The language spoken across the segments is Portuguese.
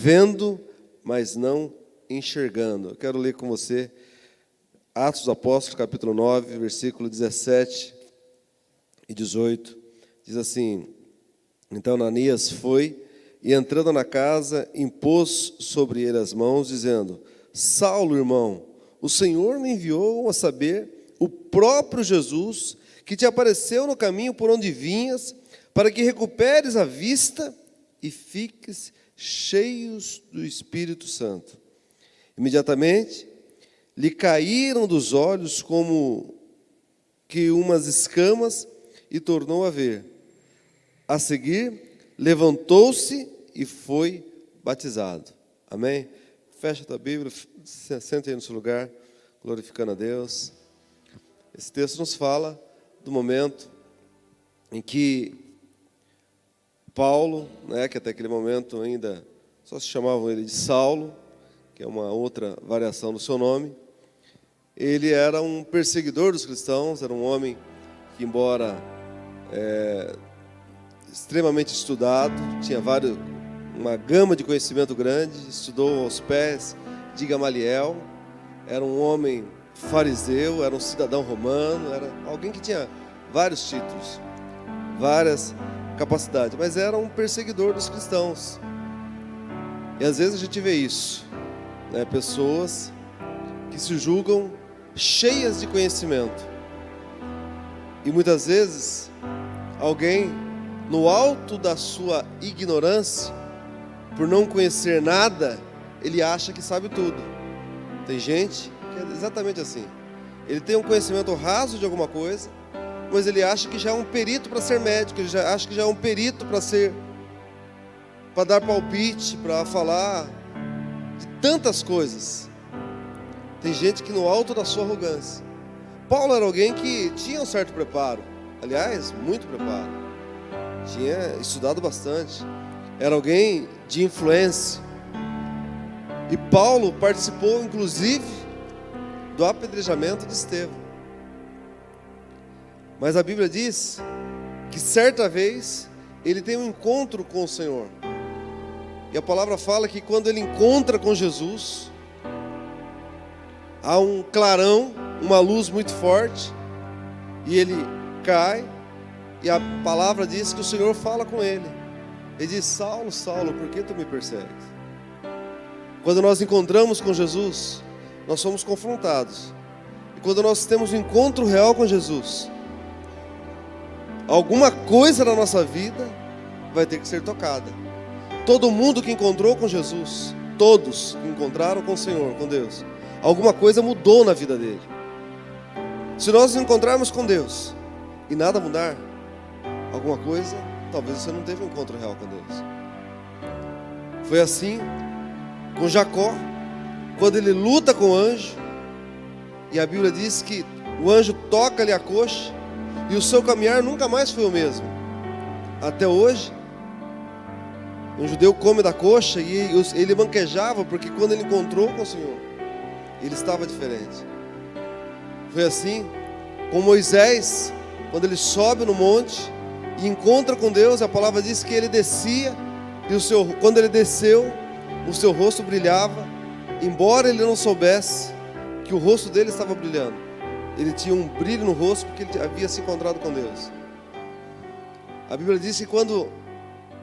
vendo, mas não enxergando. Eu quero ler com você Atos dos Apóstolos, capítulo 9, versículo 17 e 18. Diz assim: então Ananias foi e, entrando na casa, impôs sobre ele as mãos, dizendo: Saulo, irmão, o Senhor me enviou a saber o próprio Jesus, que te apareceu no caminho por onde vinhas, para que recuperes a vista e fiques cheios do Espírito Santo. Imediatamente lhe caíram dos olhos como que umas escamas e tornou a ver. A seguir, levantou-se e foi batizado. Amém? Fecha a tua Bíblia, senta aí no seu lugar, glorificando a Deus. Esse texto nos fala do momento em que Paulo, que até aquele momento ainda só se chamavam ele de Saulo, que é uma outra variação do seu nome, ele era um perseguidor dos cristãos, era um homem que, embora extremamente estudado, tinha uma gama de conhecimento grande, estudou aos pés de Gamaliel, era um homem fariseu, era um cidadão romano, era alguém que tinha vários títulos, várias capacidades, mas era um perseguidor dos cristãos. E às vezes a gente vê isso, pessoas que se julgam cheias de conhecimento, e muitas vezes alguém, no alto da sua ignorância, por não conhecer nada, ele acha que sabe tudo. Tem gente que é exatamente assim. Ele tem um conhecimento raso de alguma coisa, mas ele acha que já é um perito para ser médico, ele já acha que já é um perito para dar palpite, para falar de tantas coisas. Tem gente que no alto da sua arrogância. Paulo era alguém que tinha um certo preparo, aliás, muito preparo. Tinha estudado bastante. Era alguém de influência. E Paulo participou, inclusive, do apedrejamento de Estevão. Mas a Bíblia diz que certa vez ele tem um encontro com o Senhor. E a palavra fala que quando ele encontra com Jesus, há um clarão, uma luz muito forte, e ele cai, e a palavra diz que o Senhor fala com ele. Ele diz: Saulo, Saulo, por que tu me persegues? Quando nós encontramos com Jesus, nós somos confrontados. E quando nós temos um encontro real com Jesus, alguma coisa na nossa vida vai ter que ser tocada. Todo mundo que encontrou com Jesus, todos que encontraram com o Senhor, com Deus, alguma coisa mudou na vida dele. Se nós nos encontrarmos com Deus e nada mudar, alguma coisa, talvez você não teve um encontro real com Deus. Foi assim com Jacó, quando ele luta com o anjo, e a Bíblia diz que o anjo toca-lhe a coxa, e o seu caminhar nunca mais foi o mesmo. Até hoje, um judeu come da coxa e ele manquejava, porque quando ele encontrou com o Senhor, ele estava diferente. Foi assim com Moisés, quando ele sobe no monte e encontra com Deus. A palavra diz que ele descia, e quando ele desceu, o seu rosto brilhava, embora ele não soubesse que o rosto dele estava brilhando. Ele tinha um brilho no rosto porque ele havia se encontrado com Deus. A Bíblia diz que quando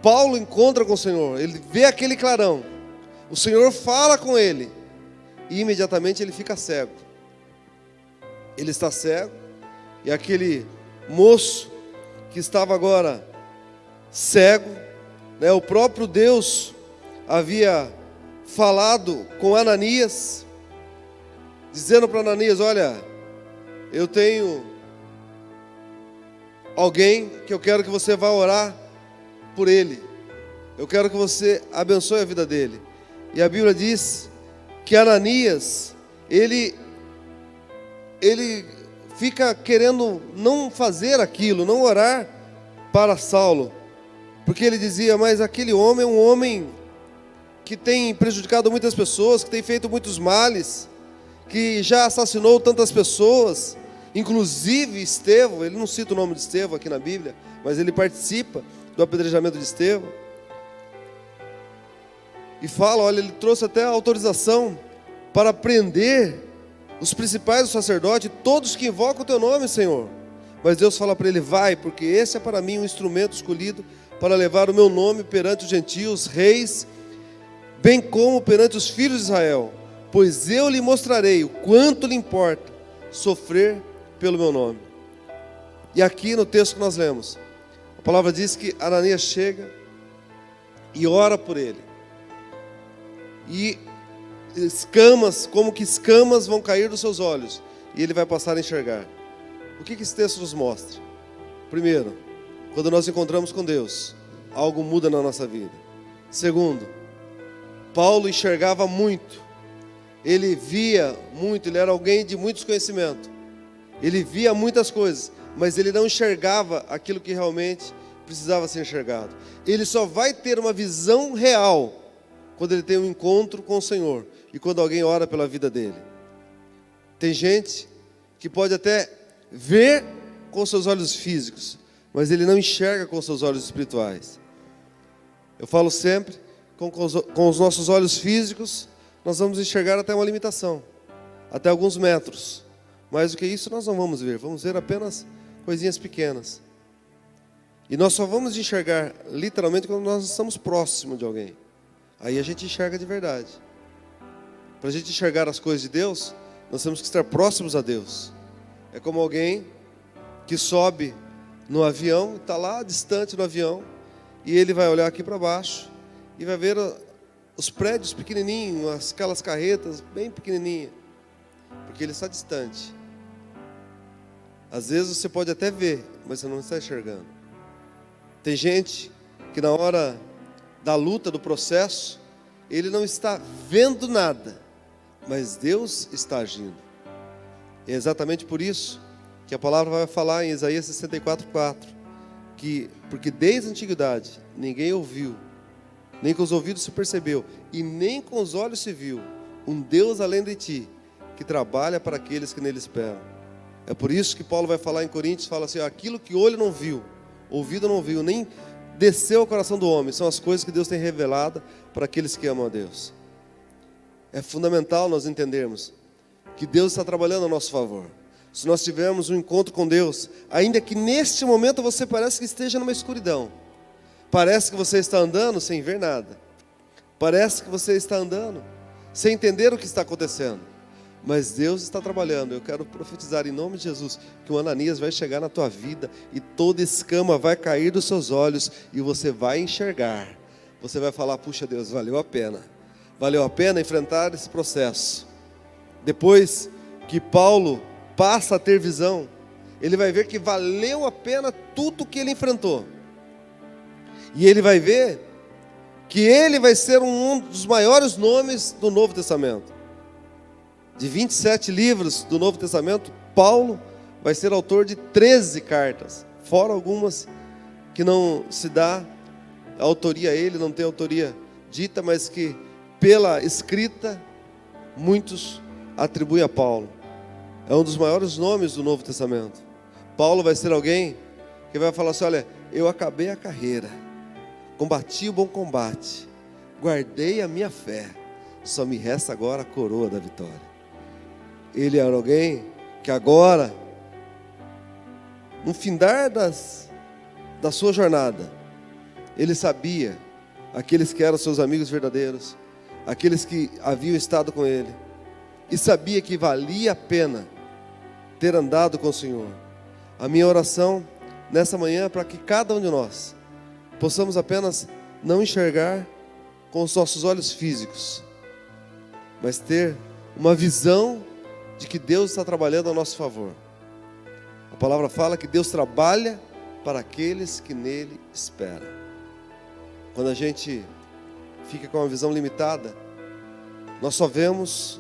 Paulo encontra com o Senhor, ele vê aquele clarão, o Senhor fala com ele, e imediatamente ele fica cego. Ele está cego, e aquele moço que estava agora cego, o próprio Deus havia falado com Ananias, dizendo para Ananias: olha, eu tenho alguém que eu quero que você vá orar por ele, eu quero que você abençoe a vida dele. E a Bíblia diz que Ananias, ele fica querendo não fazer aquilo, não orar para Saulo, porque ele dizia: mas aquele homem é um homem que tem prejudicado muitas pessoas, que tem feito muitos males, que já assassinou tantas pessoas, inclusive Estevão. Ele não cita o nome de Estevão aqui na Bíblia, mas ele participa do apedrejamento de Estevão. e fala, olha, ele trouxe até a autorização para prender os principais do sacerdote, todos que invocam o teu nome, Senhor. Mas Deus fala para ele, vai, porque esse é para mim um instrumento escolhido para levar o meu nome perante os gentios, reis, bem como perante os filhos de Israel, pois eu lhe mostrarei o quanto lhe importa sofrer pelo meu nome. E aqui no texto que nós lemos, a palavra diz que Ananias chega e ora por ele. E escamas, como que escamas vão cair dos seus olhos, e ele vai passar a enxergar. O que esse texto nos mostra? Primeiro, quando nós encontramos com Deus, algo muda na nossa vida. Segundo, Paulo enxergava muito, ele via muito, ele era alguém de muitos conhecimentos, ele via muitas coisas, mas ele não enxergava aquilo que realmente precisava ser enxergado. Ele só vai ter uma visão real quando ele tem um encontro com o Senhor e quando alguém ora pela vida dele. Tem gente que pode até ver com seus olhos físicos, mas ele não enxerga com seus olhos espirituais. Eu falo sempre, com os nossos olhos físicos, nós vamos enxergar até uma limitação, até alguns metros. Mais do que isso nós não vamos ver apenas coisinhas pequenas. E nós só vamos enxergar literalmente quando nós estamos próximos de alguém. Aí a gente enxerga de verdade. Para a gente enxergar as coisas de Deus, nós temos que estar próximos a Deus. É como alguém que sobe no avião, está lá distante do avião, e ele vai olhar aqui para baixo e vai ver os prédios pequenininhos, aquelas carretas bem pequenininhas, porque ele está distante. Às vezes você pode até ver, mas você não está enxergando. Tem gente que na hora da luta, do processo, ele não está vendo nada, mas Deus está agindo. É exatamente por isso que a palavra vai falar em Isaías 64:4, porque desde a antiguidade ninguém ouviu, nem com os ouvidos se percebeu, e nem com os olhos se viu, um Deus além de ti, que trabalha para aqueles que nele esperam. É por isso que Paulo vai falar em Coríntios, fala assim, aquilo que olho não viu, ouvido não viu, nem desceu ao coração do homem, são as coisas que Deus tem revelado para aqueles que amam a Deus. É fundamental nós entendermos que Deus está trabalhando a nosso favor. Se nós tivermos um encontro com Deus, ainda que neste momento você parece que esteja numa escuridão, parece que você está andando sem ver nada, parece que você está andando sem entender o que está acontecendo, mas Deus está trabalhando. Eu quero profetizar em nome de Jesus que o Ananias vai chegar na tua vida e toda escama vai cair dos seus olhos e você vai enxergar. Você vai falar, puxa Deus, valeu a pena enfrentar esse processo. Depois que Paulo passa a ter visão, ele vai ver que valeu a pena tudo que ele enfrentou. E ele vai ver que ele vai ser um dos maiores nomes do Novo Testamento. De 27 livros do Novo Testamento, Paulo vai ser autor de 13 cartas, fora algumas que não se dá a autoria a ele, não tem autoria dita, mas que pela escrita muitos atribuem a Paulo. É um dos maiores nomes do Novo Testamento. Paulo vai ser alguém que vai falar assim, olha, eu acabei a carreira, combati o bom combate, guardei a minha fé, só me resta agora a coroa da vitória. Ele era alguém que agora, no findar da sua jornada, ele sabia aqueles que eram seus amigos verdadeiros, aqueles que haviam estado com ele, e sabia que valia a pena ter andado com o Senhor. A minha oração nessa manhã é para que cada um de nós possamos apenas não enxergar com os nossos olhos físicos, mas ter uma visão de que Deus está trabalhando a nosso favor. A palavra fala que Deus trabalha para aqueles que nele esperam. Quando a gente fica com uma visão limitada, nós só vemos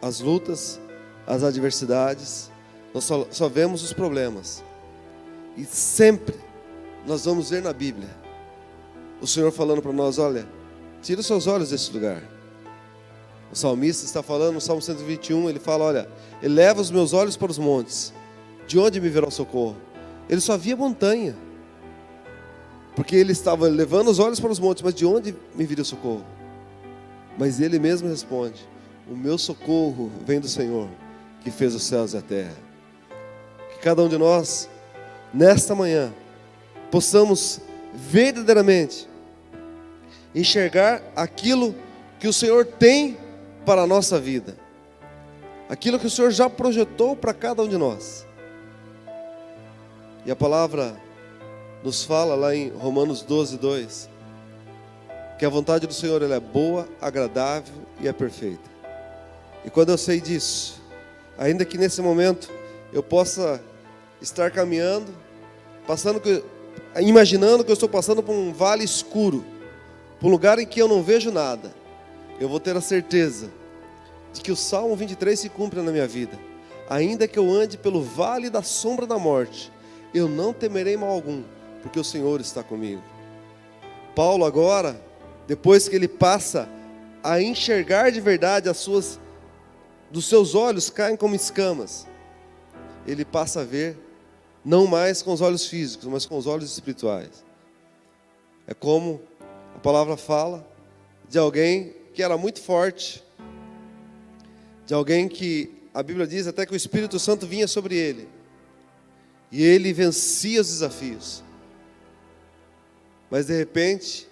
as lutas, as adversidades, nós só vemos os problemas. E sempre nós vamos ver na Bíblia o Senhor falando para nós, olha, tira os seus olhos desse lugar. O salmista está falando no Salmo 121, ele fala, olha, eleva os meus olhos para os montes, de onde me virá o socorro? Ele só via montanha, porque ele estava levando os olhos para os montes, mas de onde me viria o socorro? Mas Ele mesmo responde: o meu socorro vem do Senhor, que fez os céus e a terra. Que cada um de nós, nesta manhã, possamos verdadeiramente enxergar aquilo que o Senhor tem para a nossa vida, aquilo que o Senhor já projetou para cada um de nós. E a palavra nos fala lá em Romanos 12:2, que a vontade do Senhor ela é boa, agradável e é perfeita. E quando eu sei disso, ainda que nesse momento eu possa estar caminhando, imaginando que eu estou passando por um vale escuro, por um lugar em que eu não vejo nada, eu vou ter a certeza de que o Salmo 23 se cumpre na minha vida. Ainda que eu ande pelo vale da sombra da morte, eu não temerei mal algum, porque o Senhor está comigo. Paulo agora, depois que ele passa a enxergar de verdade, dos seus olhos caem como escamas, ele passa a ver, não mais com os olhos físicos, mas com os olhos espirituais. É como a palavra fala de alguém que era muito forte, de alguém que a Bíblia diz até que o Espírito Santo vinha sobre ele, e ele vencia os desafios. Mas de repente,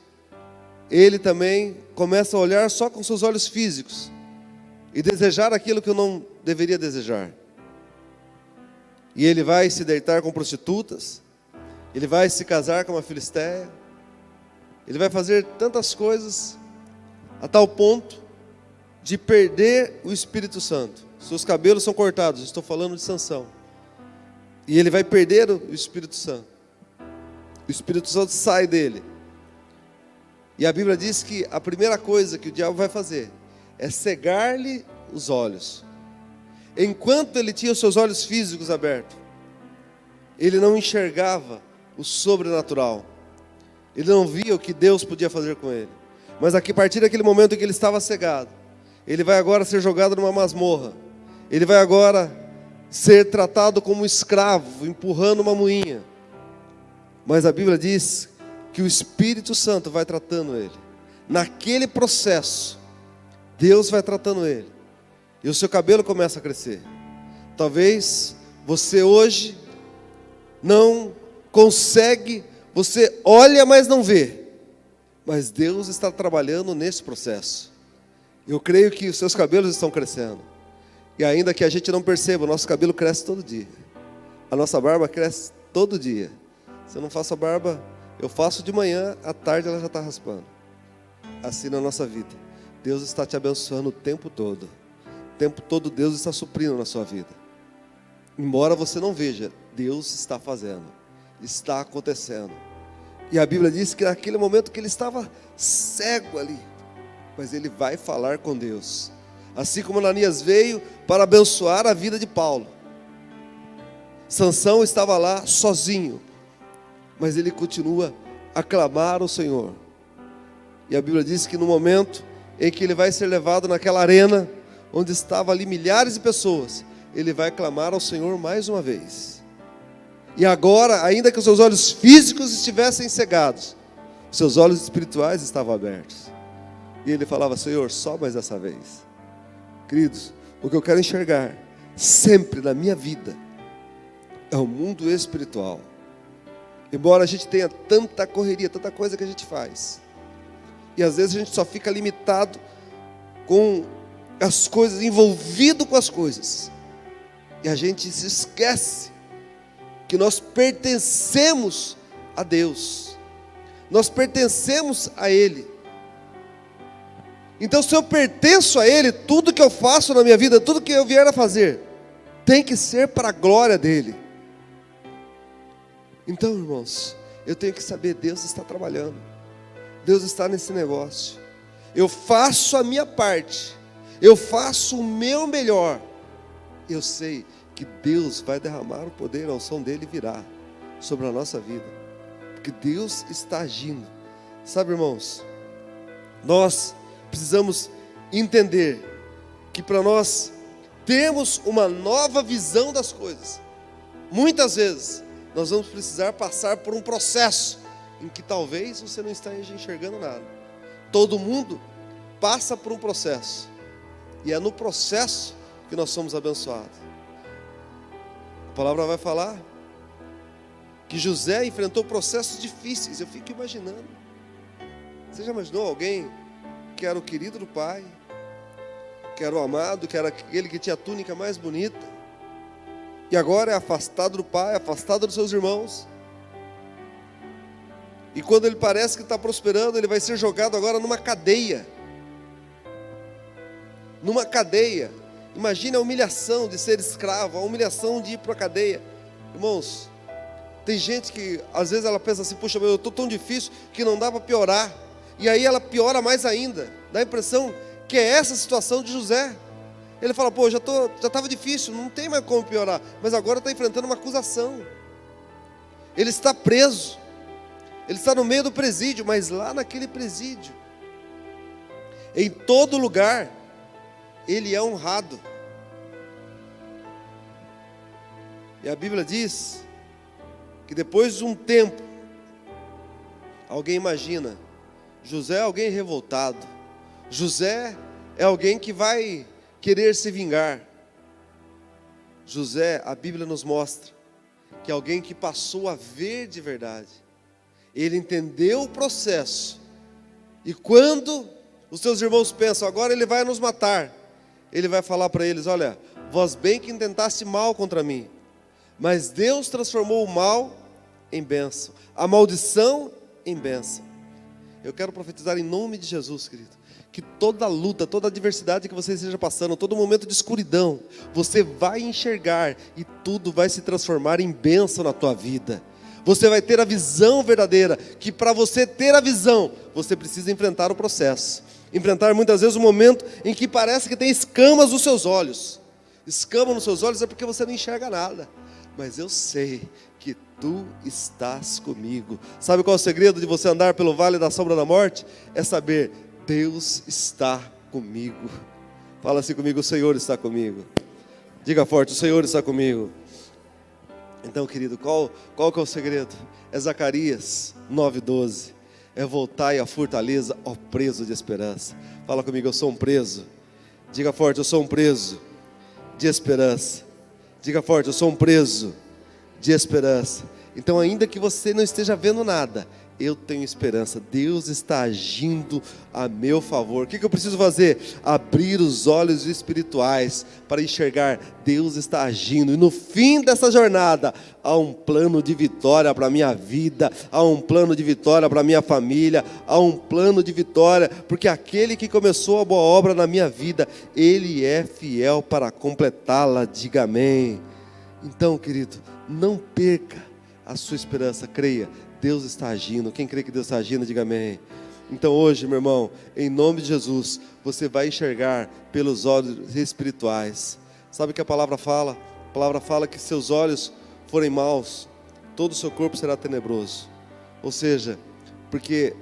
ele também começa a olhar só com seus olhos físicos, e desejar aquilo que eu não deveria desejar. E ele vai se deitar com prostitutas, ele vai se casar com uma filisteia, ele vai fazer tantas coisas, a tal ponto de perder o Espírito Santo. Seus cabelos são cortados, estou falando de Sansão. E ele vai perder o Espírito Santo. O Espírito Santo sai dele. E a Bíblia diz que a primeira coisa que o diabo vai fazer é cegar-lhe os olhos. Enquanto ele tinha os seus olhos físicos abertos, ele não enxergava o sobrenatural. Ele não via o que Deus podia fazer com ele. Mas a partir daquele momento em que ele estava cegado, ele vai agora ser jogado numa masmorra. Ele vai agora ser tratado como um escravo, empurrando uma moinha. Mas a Bíblia diz que o Espírito Santo vai tratando ele. Naquele processo, Deus vai tratando ele. E o seu cabelo começa a crescer. Talvez você hoje não consegue, você olha, mas não vê. Mas Deus está trabalhando nesse processo. Eu creio que os seus cabelos estão crescendo. E ainda que a gente não perceba, o nosso cabelo cresce todo dia. A nossa barba cresce todo dia. Se eu não faço a barba, eu faço de manhã, à tarde ela já está raspando. Assim na nossa vida. Deus está te abençoando o tempo todo. O tempo todo Deus está suprindo na sua vida. Embora você não veja, Deus está fazendo. Está acontecendo. E a Bíblia diz que naquele momento que ele estava cego ali, mas ele vai falar com Deus. Assim como Ananias veio para abençoar a vida de Paulo. Sansão estava lá sozinho, mas ele continua a clamar ao Senhor. E a Bíblia diz que no momento em que ele vai ser levado naquela arena, onde estavam ali milhares de pessoas, ele vai clamar ao Senhor mais uma vez. E agora, ainda que os seus olhos físicos estivessem cegados, os seus olhos espirituais estavam abertos. E ele falava: Senhor, só mais dessa vez. Queridos, o que eu quero enxergar sempre na minha vida é o mundo espiritual. Embora a gente tenha tanta correria, tanta coisa que a gente faz, e às vezes a gente só fica limitado com as coisas, envolvido com as coisas, e a gente se esquece que nós pertencemos a Deus, nós pertencemos a Ele. Então, se eu pertenço a Ele, tudo que eu faço na minha vida, tudo que eu vier a fazer, tem que ser para a glória dEle. Então, irmãos, eu tenho que saber, Deus está trabalhando, Deus está nesse negócio. Eu faço a minha parte, eu faço o meu melhor. Eu sei que Deus vai derramar o poder, a unção dEle virá sobre a nossa vida, porque Deus está agindo. Sabe, irmãos, nós precisamos entender que para nós termos uma nova visão das coisas, muitas vezes nós vamos precisar passar por um processo em que talvez você não esteja enxergando nada. Todo mundo passa por um processo. E é no processo que nós somos abençoados. A palavra vai falar que José enfrentou processos difíceis. Eu fico imaginando. Você já imaginou alguém que era o querido do pai, que era o amado, que era aquele que tinha a túnica mais bonita, e agora é afastado do pai, afastado dos seus irmãos? E quando ele parece que está prosperando, ele vai ser jogado agora numa cadeia. Numa cadeia. Imagine a humilhação de ser escravo, a humilhação de ir para a cadeia. Irmãos, tem gente que às vezes ela pensa assim: puxa, eu estou tão difícil que não dá para piorar. E aí ela piora mais ainda. Dá a impressão que é essa a situação de José. Ele fala: pô, já estava difícil, não tem mais como piorar. Mas agora está enfrentando uma acusação. Ele está preso. Ele está no meio do presídio, mas lá naquele presídio, em todo lugar, ele é honrado. E a Bíblia diz que depois de um tempo, alguém imagina, José é alguém revoltado, José é alguém que vai querer se vingar. José, a Bíblia nos mostra que é alguém que passou a ver de verdade. Ele entendeu o processo. E quando os seus irmãos pensam: agora ele vai nos matar, ele vai falar para eles: olha, vós bem que intentaste mal contra mim, mas Deus transformou o mal em bênção, a maldição em bênção. Eu quero profetizar em nome de Jesus, querido, que toda luta, toda adversidade que você esteja passando, todo momento de escuridão, você vai enxergar e tudo vai se transformar em bênção na tua vida. Você vai ter a visão verdadeira, que para você ter a visão, você precisa enfrentar o processo. Enfrentar muitas vezes o momento em que parece que tem escamas nos seus olhos. Escama nos seus olhos é porque você não enxerga nada. Mas eu sei que tu estás comigo. Sabe qual é o segredo de você andar pelo vale da sombra da morte? É saber: Deus está comigo. Fala assim comigo: o Senhor está comigo. Diga forte: o Senhor está comigo. Então, querido, qual que é o segredo? É Zacarias 9:12. É: voltai à fortaleza, ó preso de esperança. Fala comigo: eu sou um preso. Diga forte: eu sou um preso de esperança. Diga forte: eu sou um preso de esperança. Então, ainda que você não esteja vendo nada, eu tenho esperança. Deus está agindo a meu favor. O que eu preciso fazer? Abrir os olhos espirituais para enxergar: Deus está agindo. E no fim dessa jornada, há um plano de vitória para a minha vida, há um plano de vitória para a minha família, há um plano de vitória, porque aquele que começou a boa obra na minha vida, Ele é fiel para completá-la. Diga amém. Então, querido, não perca a sua esperança, creia. Deus está agindo. Quem crê que Deus está agindo, diga amém. Então hoje, meu irmão, em nome de Jesus, você vai enxergar pelos olhos espirituais. Sabe o que a palavra fala? A palavra fala que se seus olhos forem maus, todo o seu corpo será tenebroso. Ou seja, porque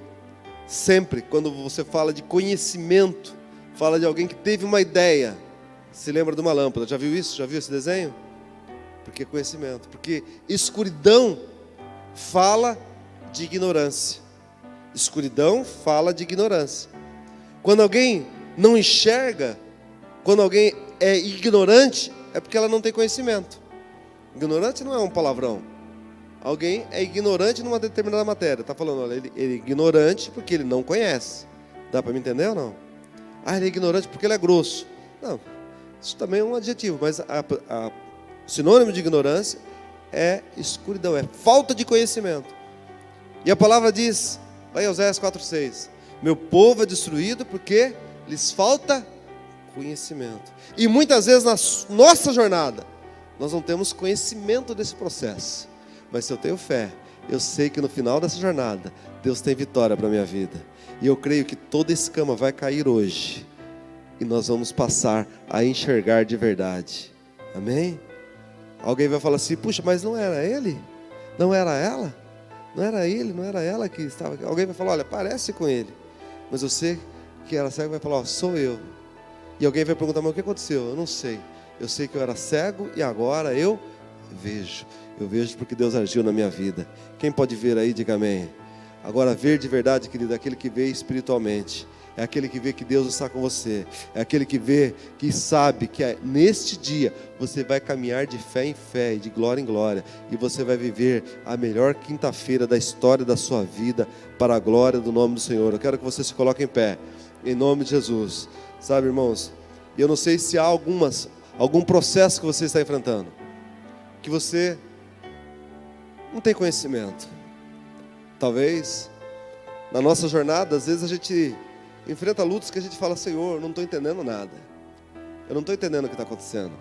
sempre quando você fala de conhecimento, fala de alguém que teve uma ideia. Se lembra de uma lâmpada? Já viu isso? Já viu esse desenho? Porque conhecimento. Porque escuridão fala de ignorância. Escuridão fala de ignorância. Quando alguém não enxerga, quando alguém é ignorante, é porque ela não tem conhecimento. Ignorante não é um palavrão. Alguém é ignorante numa determinada matéria. Está falando: olha, ele é ignorante porque ele não conhece. Dá para me entender ou não? Ah, ele é ignorante porque ele é grosso. Não, isso também é um adjetivo, mas o sinônimo de ignorância é escuridão, é falta de conhecimento. E a palavra diz, lá em Oséias 4:6, meu povo é destruído porque lhes falta conhecimento. E muitas vezes na nossa jornada, nós não temos conhecimento desse processo. Mas se eu tenho fé, eu sei que no final dessa jornada, Deus tem vitória para a minha vida. E eu creio que toda escama vai cair hoje. E nós vamos passar a enxergar de verdade. Amém? Alguém vai falar assim: puxa, mas não era ele? Não era ela? Não era ele? Não era ela que estava aqui? Alguém vai falar: olha, parece com ele. Mas você que era cego vai falar: ó, sou eu. E alguém vai perguntar: mas o que aconteceu? Eu não sei. Eu sei que eu era cego e agora eu vejo. Eu vejo porque Deus agiu na minha vida. Quem pode ver aí, diga amém. Agora, ver de verdade, querido, é aquele que vê espiritualmente. é aquele que vê que Deus está com você, é aquele que vê, que sabe que neste dia você vai caminhar de fé em fé e de glória em glória, e você vai viver a melhor quinta-feira da história da sua vida, para a glória do nome do Senhor. Eu quero que você se coloque em pé, em nome de Jesus. Sabe, irmãos, eu não sei se há algum processo que você está enfrentando, que você não tem conhecimento. Talvez na nossa jornada, às vezes a gente enfrenta lutas que a gente fala: Senhor, não estou entendendo nada, eu não estou entendendo o que está acontecendo.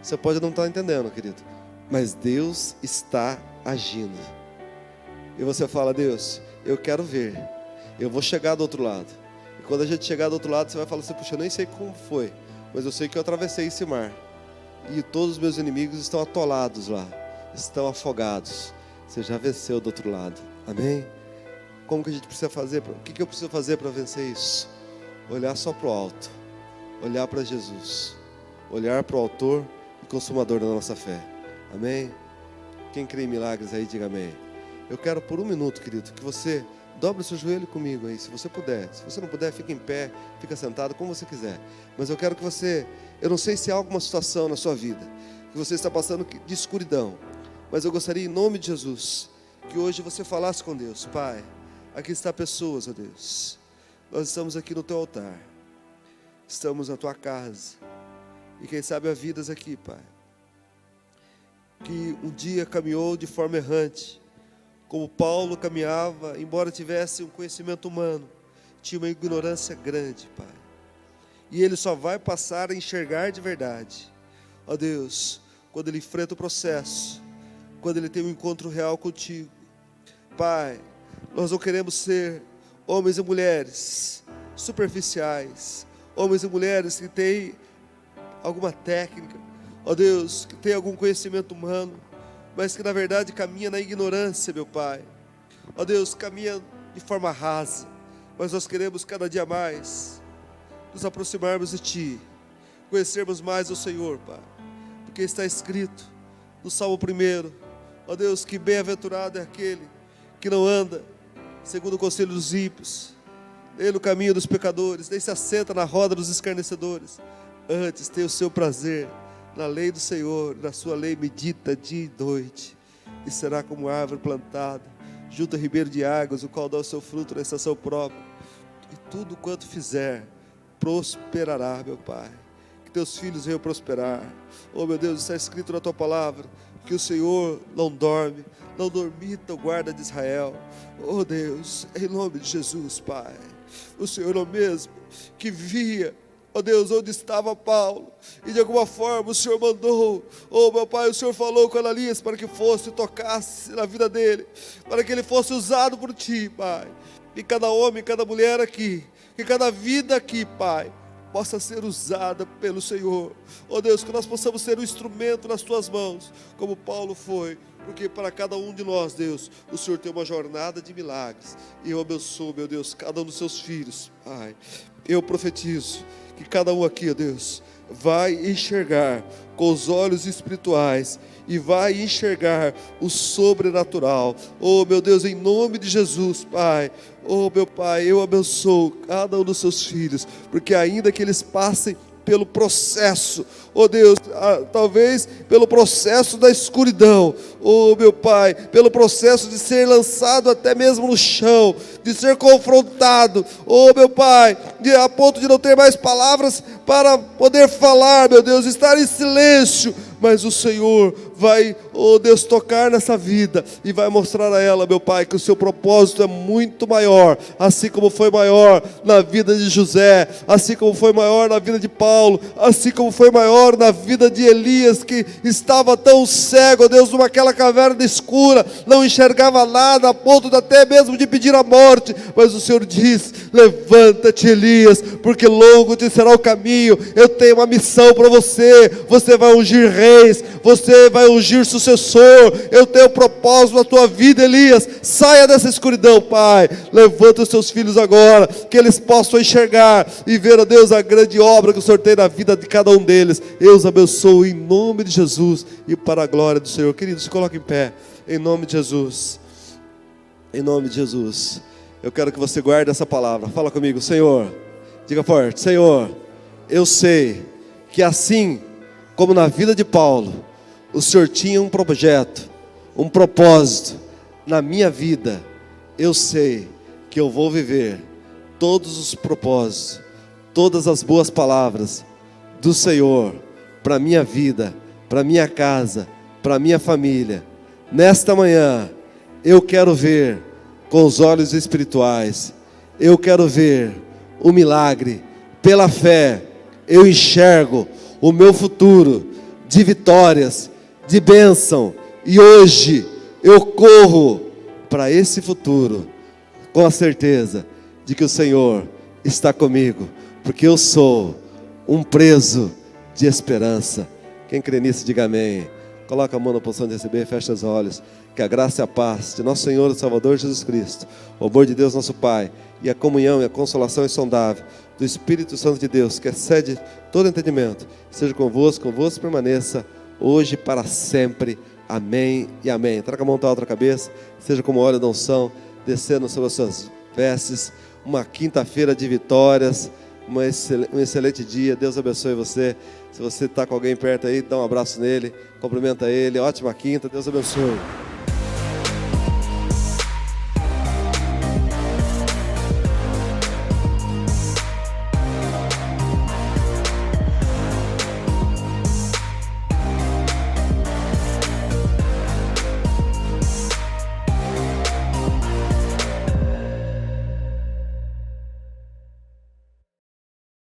Você pode não estar entendendo, querido, mas Deus está agindo. E você fala: Deus, eu quero ver, eu vou chegar do outro lado. E quando a gente chegar do outro lado, você vai falar assim: puxa, eu nem sei como foi, mas eu sei que eu atravessei esse mar, e todos os meus inimigos estão atolados lá, estão afogados. Você já venceu do outro lado. Amém? Como que a gente precisa fazer? O que eu preciso fazer para vencer isso? Olhar só para o alto, olhar para Jesus, olhar para o autor e consumador da nossa fé. Amém? Quem crê em milagres aí, diga amém. Eu quero por um minuto, querido, que você dobre o seu joelho comigo aí, se você puder. Se você não puder, fica em pé, fica sentado, como você quiser. Mas eu quero que você, eu não sei se há alguma situação na sua vida que você está passando de escuridão, mas eu gostaria, em nome de Jesus, que hoje você falasse com Deus: Pai, aqui está pessoas, ó Deus, nós estamos aqui no teu altar, estamos na tua casa, e quem sabe há vidas aqui, Pai, que um dia caminhou de forma errante, como Paulo caminhava, embora tivesse um conhecimento humano, tinha uma ignorância grande, Pai, e ele só vai passar a enxergar de verdade, ó Deus, quando ele enfrenta o processo, quando ele tem um encontro real contigo. Pai, nós não queremos ser homens e mulheres superficiais, homens e mulheres que têm alguma técnica, ó Deus, que tem algum conhecimento humano, mas que na verdade caminha na ignorância, meu Pai. Ó Deus, caminha de forma rasa, mas nós queremos cada dia mais nos aproximarmos de Ti, conhecermos mais o Senhor, Pai, porque está escrito no Salmo 1, ó Deus, que bem-aventurado é aquele que não anda segundo o conselho dos ímpios, nem no caminho dos pecadores, nem se assenta na roda dos escarnecedores. Antes tem o seu prazer na lei do Senhor, na sua lei medita dia e noite, e será como árvore plantada junto a ribeiro de águas, o qual dá o seu fruto na estação própria, e tudo quanto fizer prosperará, meu Pai. Que teus filhos venham prosperar. Oh meu Deus, está escrito na tua palavra que o Senhor não dorme, não dormita o guarda de Israel. Oh Deus, em nome de Jesus, Pai, o Senhor é o mesmo que via, ó Deus, onde estava Paulo, e de alguma forma o Senhor mandou, oh meu Pai, o Senhor falou com Ananias para que fosse, tocasse na vida dele, para que ele fosse usado por Ti, Pai. E cada homem, cada mulher aqui, que cada vida aqui, Pai, possa ser usada pelo Senhor. Oh Deus, que nós possamos ser um instrumento nas Tuas mãos, como Paulo foi, porque para cada um de nós, Deus, o Senhor tem uma jornada de milagres. E eu abençoo, meu Deus, cada um dos Seus filhos, Pai. Eu profetizo que cada um aqui, ó Deus, vai enxergar com os olhos espirituais e vai enxergar o sobrenatural. Oh meu Deus, em nome de Jesus, Pai. Oh meu Pai, eu abençoo cada um dos Seus filhos, porque ainda que eles passem pelo processo, oh Deus, talvez pelo processo da escuridão, oh meu Pai, pelo processo de ser lançado até mesmo no chão, de ser confrontado, oh meu Pai, a ponto de não ter mais palavras para poder falar, meu Deus, estar em silêncio, mas o Senhor vai, oh Deus, tocar nessa vida e vai mostrar a ela, meu Pai, que o seu propósito é muito maior, assim como foi maior na vida de José, assim como foi maior na vida de Paulo, assim como foi maior na vida de Elias, que estava tão cego, Deus, naquela caverna escura, não enxergava nada, a ponto de até mesmo de pedir a morte, mas o Senhor diz: levanta-te, Elias, porque longo te será o caminho, eu tenho uma missão para você, você vai ungir reis, você vai ungir sucessor, eu tenho propósito na tua vida, Elias. Saia dessa escuridão, Pai, levanta os teus filhos agora, que eles possam enxergar e ver, ó Deus, a grande obra que o Senhor tem na vida de cada um deles. Eu os abençoo em nome de Jesus e para a glória do Senhor. Queridos, se coloquem em pé, em nome de Jesus, em nome de Jesus. Eu quero que você guarde essa palavra. Fala comigo: Senhor, Diga forte: Senhor, eu sei que assim como na vida de Paulo, o Senhor tinha um projeto, um propósito na minha vida. Eu sei que eu vou viver todos os propósitos, todas as boas palavras do Senhor para a minha vida, para a minha casa, para a minha família. Nesta manhã, eu quero ver com os olhos espirituais, eu quero ver o milagre. Pela fé, eu enxergo o meu futuro de vitórias, de bênção, e hoje eu corro para esse futuro com a certeza de que o Senhor está comigo, porque eu sou um preso de esperança. Quem crê nisso, diga amém. Coloca a mão na posição de receber, fecha os olhos. Que a graça e a paz de nosso Senhor e Salvador Jesus Cristo, o amor de Deus nosso Pai, e a comunhão e a consolação insondável do Espírito Santo de Deus, que excede todo entendimento, seja convosco permaneça hoje e para sempre. Amém e amém. Traga a mão da outra cabeça, seja como óleo da unção, descendo sobre as suas vestes. Uma quinta-feira de vitórias, um excelente dia. Deus abençoe você. Se você está com alguém perto aí, dá um abraço nele, cumprimenta ele. Ótima quinta, Deus abençoe.